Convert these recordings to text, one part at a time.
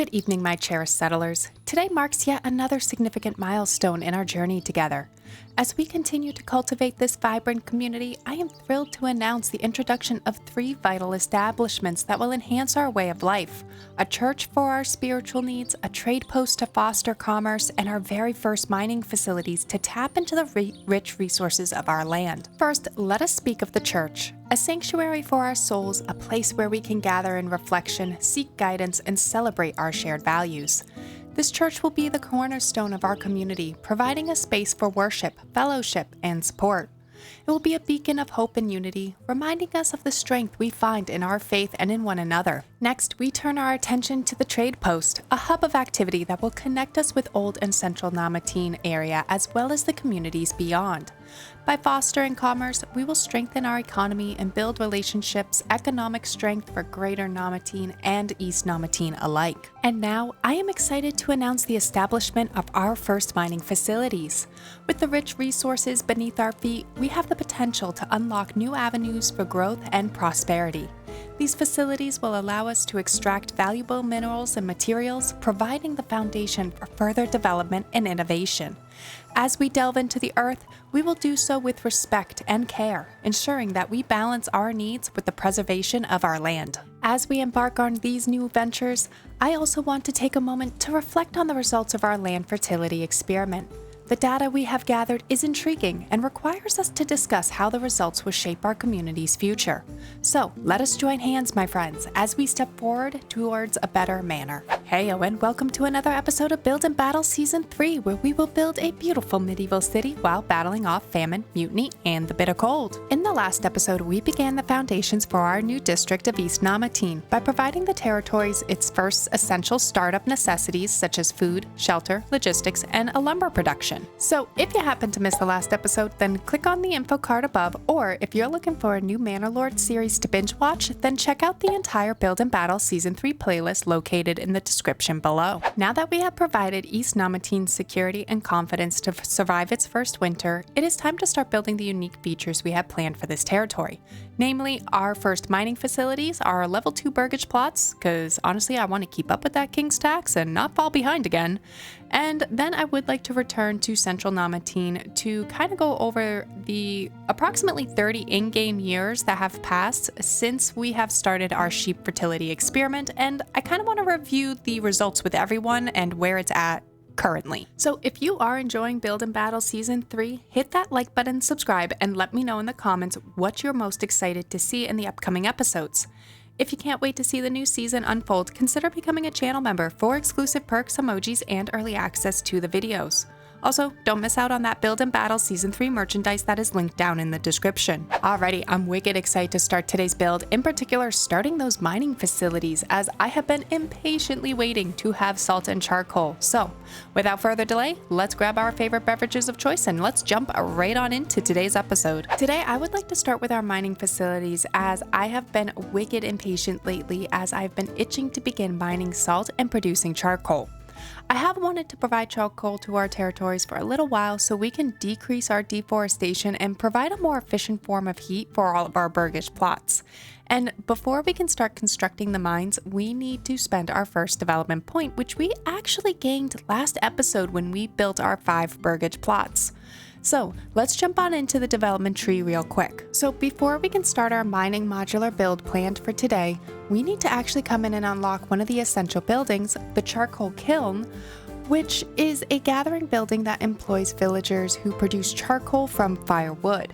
Good evening, my cherished settlers. Today marks yet another significant milestone in our journey together. As we continue to cultivate this vibrant community, I am thrilled to announce the introduction of 3 vital establishments that will enhance our way of life: a church for our spiritual needs, a trade post to foster commerce, and our very first mining facilities to tap into the rich resources of our land. First, let us speak of the church, a sanctuary for our souls, a place where we can gather in reflection, seek guidance, and celebrate our shared values. This church will be the cornerstone of our community, providing a space for worship, fellowship, and support. It will be a beacon of hope and unity, reminding us of the strength we find in our faith and in one another. Next, we turn our attention to the trade post, a hub of activity that will connect us with Old and Central Namatine area as well as the communities beyond. By fostering commerce, we will strengthen our economy and build relationships, economic strength for Greater Namatine and East Namatine alike. And now, I am excited to announce the establishment of our first mining facilities. With the rich resources beneath our feet, we have the potential to unlock new avenues for growth and prosperity. These facilities will allow us to extract valuable minerals and materials, providing the foundation for further development and innovation. As we delve into the earth, we will do so with respect and care, ensuring that we balance our needs with the preservation of our land. As we embark on these new ventures, I also want to take a moment to reflect on the results of our land fertility experiment. The data we have gathered is intriguing and requires us to discuss how the results will shape our community's future. So let us join hands, my friends, as we step forward towards a better Manor. Heyo and welcome to another episode of Build and Battle Season 3, where we will build a beautiful medieval city while battling off famine, mutiny, and the bitter cold. In the last episode, we began the foundations for our new district of East Namatine by providing the territories its first essential startup necessities such as food, shelter, logistics, and a lumber production. So if you happen to miss the last episode, then click on the info card above, or if you're looking for a new Manor Lord series to binge watch, then check out the entire Build and Battle Season 3 playlist located in the description below. Now that we have provided East Namatine security and confidence to survive its first winter, it is time to start building the unique features we have planned for this territory. Namely, our first mining facilities, our level 2 burgage plots, because honestly I want to keep up with that King's tax and not fall behind again. And then I would like to return to Central Namatine to kind of go over the approximately 30 in-game years that have passed since we have started our sheep fertility experiment, and I kind of want to review the results with everyone and where it's at currently. So if you are enjoying Build and Battle Season 3, hit that like button, subscribe, and let me know in the comments what you're most excited to see in the upcoming episodes. If you can't wait to see the new season unfold, consider becoming a channel member for exclusive perks, emojis, and early access to the videos. Also, don't miss out on that Build and Battle Season 3 merchandise that is linked down in the description. Alrighty, I'm wicked excited to start today's build, in particular starting those mining facilities, as I have been impatiently waiting to have salt and charcoal. So, without further delay, let's grab our favorite beverages of choice and let's jump right on into today's episode. Today, I would like to start with our mining facilities, as I have been wicked impatient lately as I've been itching to begin mining salt and producing charcoal. I have wanted to provide charcoal to our territories for a little while so we can decrease our deforestation and provide a more efficient form of heat for all of our burgage plots. And before we can start constructing the mines, we need to spend our first development point, which we actually gained last episode when we built our 5 burgage plots. So let's jump on into the development tree real quick. So before we can start our mining modular build planned for today, we need to actually come in and unlock one of the essential buildings, the charcoal kiln, which is a gathering building that employs villagers who produce charcoal from firewood.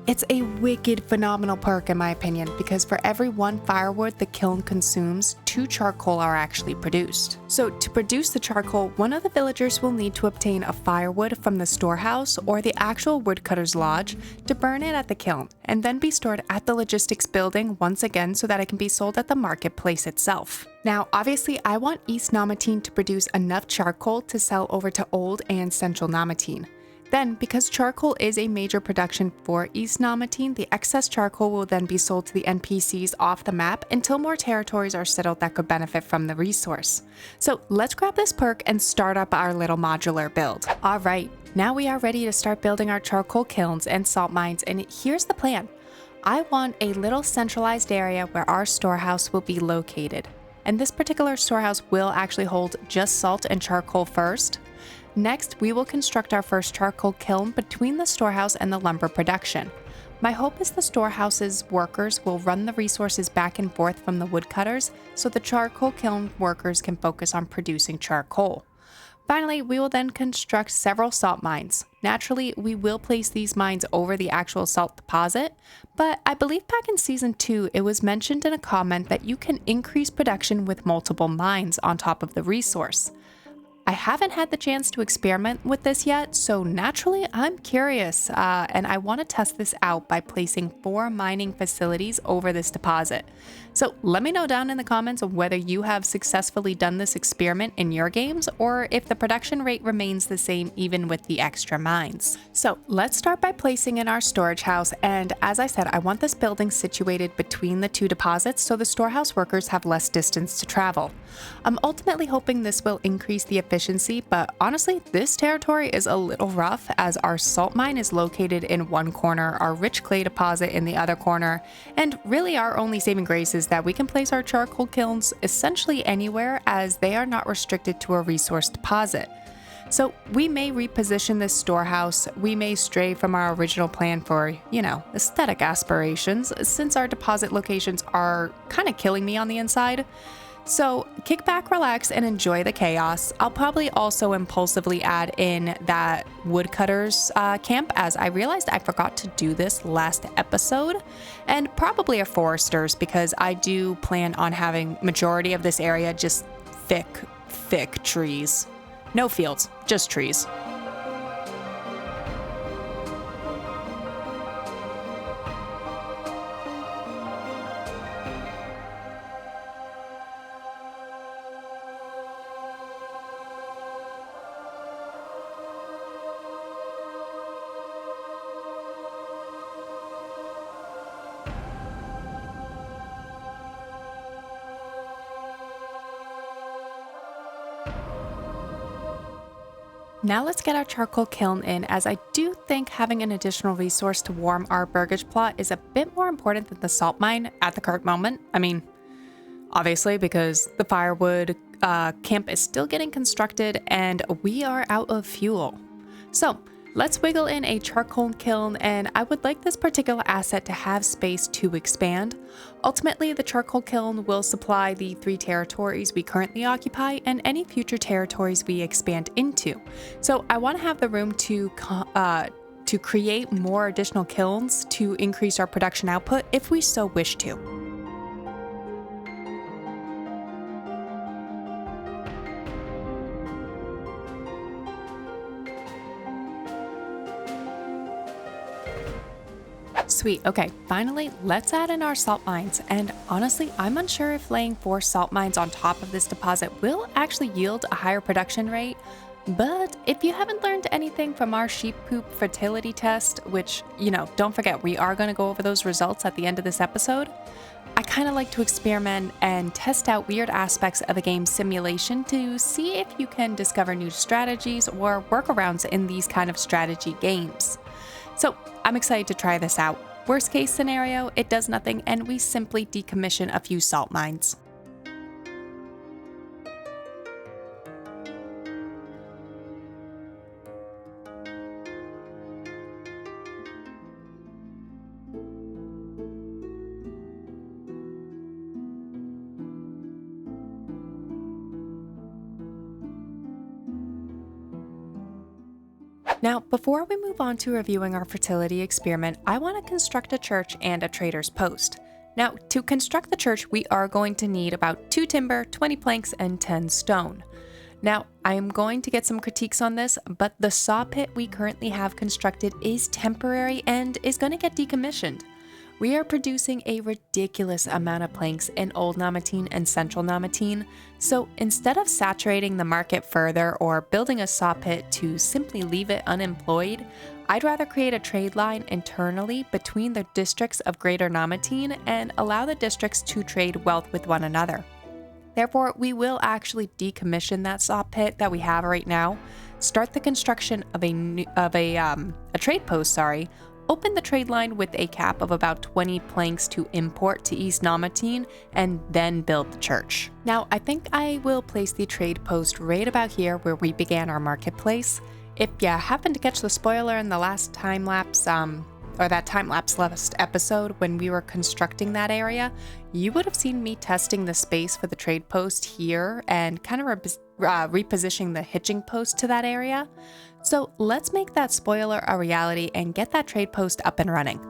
It's a wicked phenomenal perk in my opinion, because for every 1 firewood the kiln consumes, 2 charcoal are actually produced. So to produce the charcoal, one of the villagers will need to obtain a firewood from the storehouse or the actual woodcutter's lodge to burn it at the kiln, and then be stored at the logistics building once again so that it can be sold at the marketplace itself. Now, obviously, I want East Namatine to produce enough charcoal to sell over to Old and Central Namatine. Then, because charcoal is a major production for East Namatine, the excess charcoal will then be sold to the NPCs off the map until more territories are settled that could benefit from the resource. So let's grab this perk and start up our little modular build. Alright, now we are ready to start building our charcoal kilns and salt mines, and here's the plan. I want a little centralized area where our storehouse will be located. and this particular storehouse will actually hold just salt and charcoal first. Next, we will construct our first charcoal kiln between the storehouse and the lumber production. My hope is the storehouse's workers will run the resources back and forth from the woodcutters so the charcoal kiln workers can focus on producing charcoal. Finally, we will then construct several salt mines. Naturally, we will place these mines over the actual salt deposit, but I believe back in Season 2, it was mentioned in a comment that you can increase production with multiple mines on top of the resource. I haven't had the chance to experiment with this yet, so naturally I'm curious, and I want to test this out by placing 4 mining facilities over this deposit. So let me know down in the comments whether you have successfully done this experiment in your games, or if the production rate remains the same even with the extra mines. So let's start by placing in our storage house, and as I said, I want this building situated between the 2 deposits so the storehouse workers have less distance to travel. I'm ultimately hoping this will increase the efficiency, but honestly, this territory is a little rough as our salt mine is located in one corner, our rich clay deposit in the other corner, and really our only saving grace is that we can place our charcoal kilns essentially anywhere as they are not restricted to a resource deposit. So we may reposition this storehouse, we may stray from our original plan for, aesthetic aspirations, since our deposit locations are kind of killing me on the inside. So kick back, relax, and enjoy the chaos. I'll probably also impulsively add in that woodcutters camp, as I realized I forgot to do this last episode, and probably a foresters, because I do plan on having majority of this area just thick trees. No fields, just trees. Now let's get our charcoal kiln in, as I do think having an additional resource to warm our burgage plot is a bit more important than the salt mine at the current moment. I mean, obviously, because the firewood camp is still getting constructed and we are out of fuel. So let's wiggle in a charcoal kiln, and I would like this particular asset to have space to expand. Ultimately, the charcoal kiln will supply the 3 territories we currently occupy and any future territories we expand into. So I want to have the room to create more additional kilns to increase our production output if we so wish to. Sweet, okay, finally, let's add in our salt mines, and honestly, I'm unsure if laying 4 salt mines on top of this deposit will actually yield a higher production rate, but if you haven't learned anything from our sheep poop fertility test, which, don't forget, we are going to go over those results at the end of this episode, I kind of like to experiment and test out weird aspects of the game's simulation to see if you can discover new strategies or workarounds in these kind of strategy games. So I'm excited to try this out. Worst case scenario, it does nothing and we simply decommission a few salt mines. Now, before we move on to reviewing our fertility experiment, I want to construct a church and a trader's post. Now, to construct the church, we are going to need about 2 timber, 20 planks, and 10 stone. Now, I am going to get some critiques on this, but the saw pit we currently have constructed is temporary and is going to get decommissioned. We are producing a ridiculous amount of planks in Old Namatine and Central Namatine, so instead of saturating the market further or building a saw pit to simply leave it unemployed, I'd rather create a trade line internally between the districts of Greater Namatine and allow the districts to trade wealth with one another. Therefore, we will actually decommission that saw pit that we have right now, start the construction of a trade post, Open the trade line with a cap of about 20 planks to import to East Namatine, and then build the church. Now, I think I will place the trade post right about here where we began our marketplace. If you happen to catch the spoiler in the last time-lapse, or that time-lapse last episode when we were constructing that area, you would have seen me testing the space for the trade post here and kind of repositioning the hitching post to that area. So let's make that spoiler a reality and get that trade post up and running.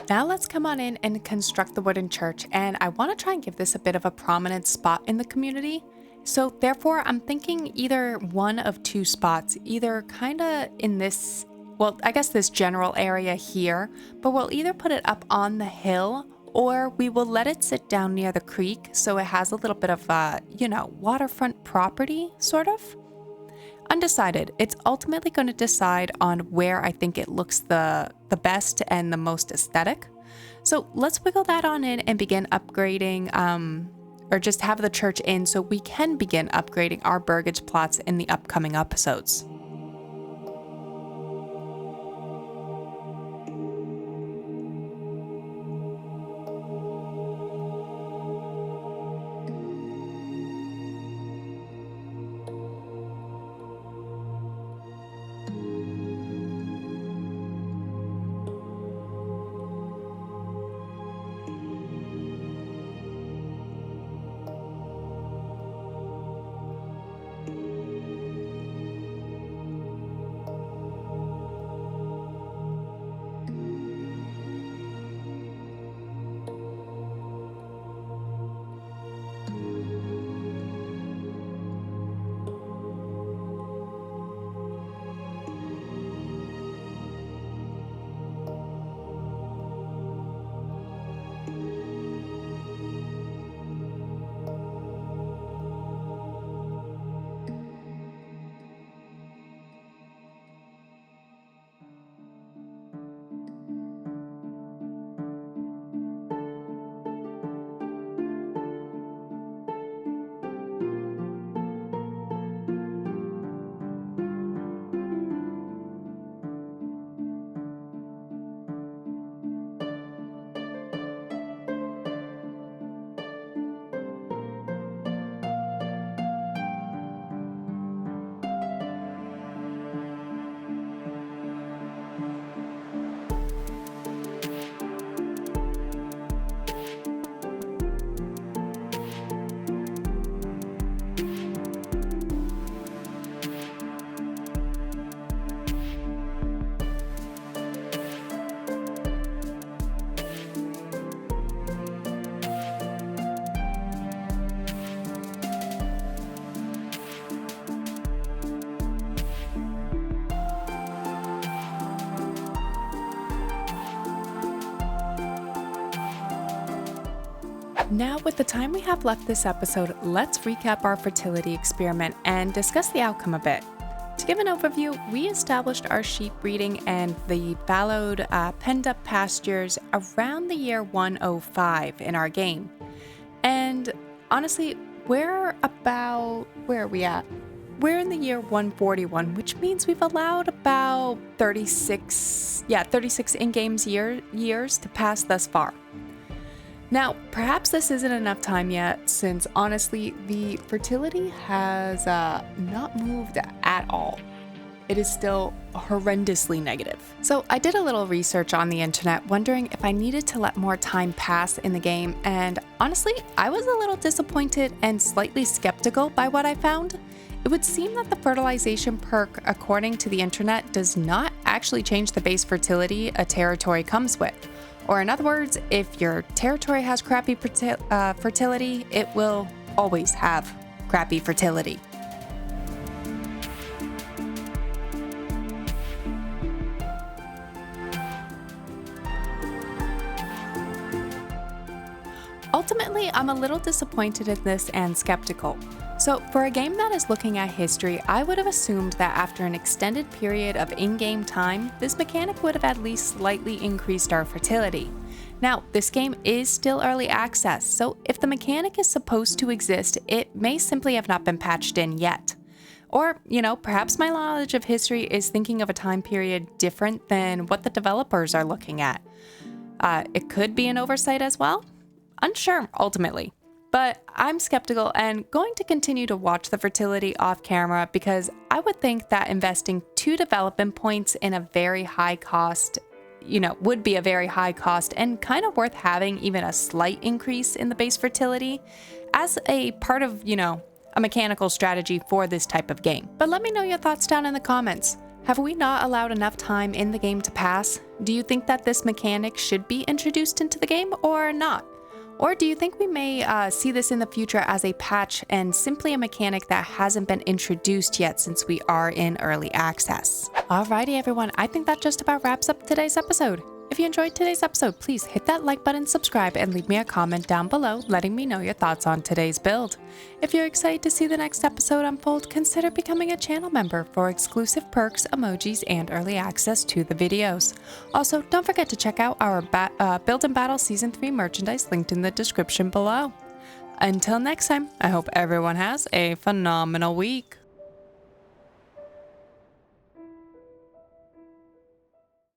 Now let's come on in and construct the wooden church, and I want to try and give this a bit of a prominent spot in the community. So therefore, I'm thinking either one of two spots, either kind of in this, well, I guess this general area here, but we'll either put it up on the hill or we will let it sit down near the creek so it has a little bit of, waterfront property, sort of. Undecided. It's ultimately going to decide on where I think it looks the best and the most aesthetic. So let's wiggle that on in and begin upgrading, or just have the church in so we can begin upgrading our burgage plots in the upcoming episodes. Now, with the time we have left this episode, let's recap our fertility experiment and discuss the outcome a bit. To give an overview, we established our sheep breeding and the fallowed penned up pastures around the year 105 in our game. And honestly, where are we at? We're in the year 141, which means we've allowed about 36 in-game years to pass thus far. Now, perhaps this isn't enough time yet, since honestly, the fertility has not moved at all. It is still horrendously negative. So I did a little research on the internet, wondering if I needed to let more time pass in the game, and honestly, I was a little disappointed and slightly skeptical by what I found. It would seem that the fertilization perk, according to the internet, does not actually change the base fertility a territory comes with. Or in other words, if your territory has crappy fertility, it will always have crappy fertility. Ultimately, I'm a little disappointed in this and skeptical. So for a game that is looking at history, I would have assumed that after an extended period of in-game time, this mechanic would have at least slightly increased our fertility. Now, this game is still early access, so if the mechanic is supposed to exist, it may simply have not been patched in yet. Or, perhaps my knowledge of history is thinking of a time period different than what the developers are looking at. It could be an oversight as well? Unsure, ultimately. But I'm skeptical and going to continue to watch the fertility off camera because I would think that investing 2 development points in a very high cost, would be a very high cost and kind of worth having even a slight increase in the base fertility as a part of, a mechanical strategy for this type of game. But let me know your thoughts down in the comments. Have we not allowed enough time in the game to pass? Do you think that this mechanic should be introduced into the game or not? Or do you think we may see this in the future as a patch and simply a mechanic that hasn't been introduced yet since we are in early access? Alrighty everyone, I think that just about wraps up today's episode. If you enjoyed today's episode, please hit that like button, subscribe, and leave me a comment down below letting me know your thoughts on today's build. If you're excited to see the next episode unfold, consider becoming a channel member for exclusive perks, emojis, and early access to the videos. Also, don't forget to check out our Build and Battle Season 3 merchandise linked in the description below. Until next time, I hope everyone has a phenomenal week.